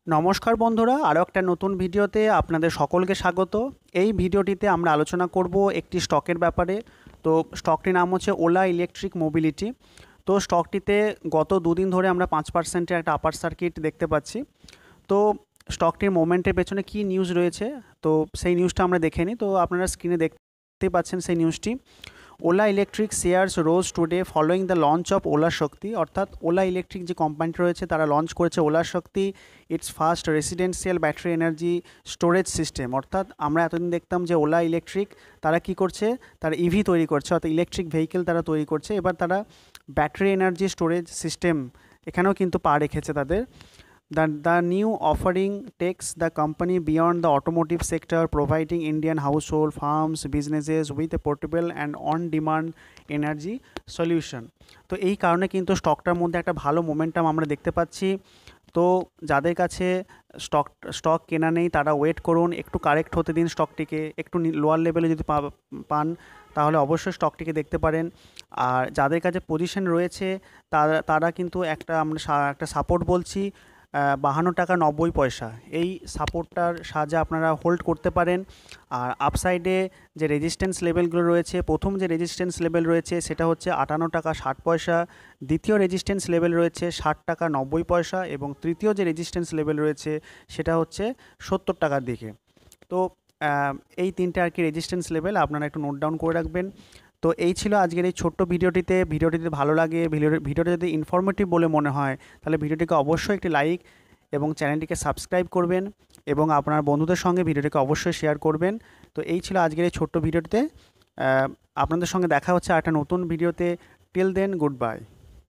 নমস্কার বন্ধুরা, আরও একটা নতুন ভিডিওতে আপনাদের সকলকে স্বাগত। এই ভিডিওটিতে আমরা আলোচনা করব একটি স্টকের ব্যাপারে। তো স্টকটির নাম হচ্ছে ওলা ইলেকট্রিক মোবিলিটি। তো স্টকটিতে গত দুদিন ধরে আমরা 5%-এর একটা আপার সার্কিট দেখতে পাচ্ছি। তো স্টকটির মোমেন্টের পেছনে কী নিউজ রয়েছে, তো সেই নিউজটা আমরা দেখে নিই। তো আপনারা স্ক্রিনে দেখতে পাচ্ছেন সেই নিউজটি। Ola electric shares rose today following the launch of Ola Shakti. অর্থাৎ ওলা ইলেকট্রিক যে কোম্পানিটি রয়েছে তারা লঞ্চ করেছে Ola Shakti, its first residential battery energy storage system. অর্থাৎ আমরা এতদিন দেখতাম যে ওলা ইলেকট্রিক তারা কি করছে, তারা ইভি তৈরি করছে, অর্থাৎ ইলেকট্রিক ভেহিকেল তারা তৈরি করছে। এবার তারা ব্যাটারি এনার্জি স্টোরেজ সিস্টেম এখানেও কিন্তু পা রেখেছে তাদের। The new offering takes the company beyond the automotive sector, providing Indian household, farms, businesses with a portable and on-demand energy solution. তো এই কারণে কিন্তু স্টকটার মধ্যে একটা ভালো মোমেন্টাম আমরা দেখতে পাচ্ছি। তো যাদের কাছে স্টক কেনা নেই তারা ওয়েট করুন, একটু কারেক্ট হতে দিন স্টকটিকে, একটু লোয়ার লেভেলে যদি পান তাহলে অবশ্যই স্টকটিকে দেখতে পারেন। আর যাদের কাছে পজিশন রয়েছে তারা কিন্তু আমরা একটা সাপোর্ট বলছি 52 টাকা 90 পয়সা, এই সাপোর্টটার সাহায্যে আপনারা হোল্ড করতে পারেন। আর আপসাইডে যে রেজিস্ট্যান্স লেভেলগুলো রয়েছে, প্রথম যে রেজিস্ট্যান্স লেভেল রয়েছে সেটা হচ্ছে 58 টাকা 60 পয়সা, দ্বিতীয় রেজিস্ট্যান্স লেভেল রয়েছে 60 টাকা 90 পয়সা এবং তৃতীয় যে রেজিস্ট্যান্স লেভেল রয়েছে সেটা হচ্ছে 70 টাকার দিকে। তো এই তিনটে আর কি রেজিস্ট্যান্স লেভেল আপনারা একটু নোট ডাউন করে রাখবেন। তো এই ছিল আজকের এই ছোট্ট ভিডিওটিতে ভালো লাগে, ভিডিওটা যদি ইনফরমেটিভ বলে মনে হয় তাহলে ভিডিওটিকে অবশ্যই একটি লাইক এবং চ্যানেলটিকে সাবস্ক্রাইব করবেন এবং আপনার বন্ধুদের সঙ্গে ভিডিওটিকে অবশ্যই শেয়ার করবেন। তো এই ছিল আজকের এই ছোট্ট ভিডিওটিতে। আপনাদের সঙ্গে দেখা হচ্ছে একটা নতুন ভিডিওতে। Till then, good by.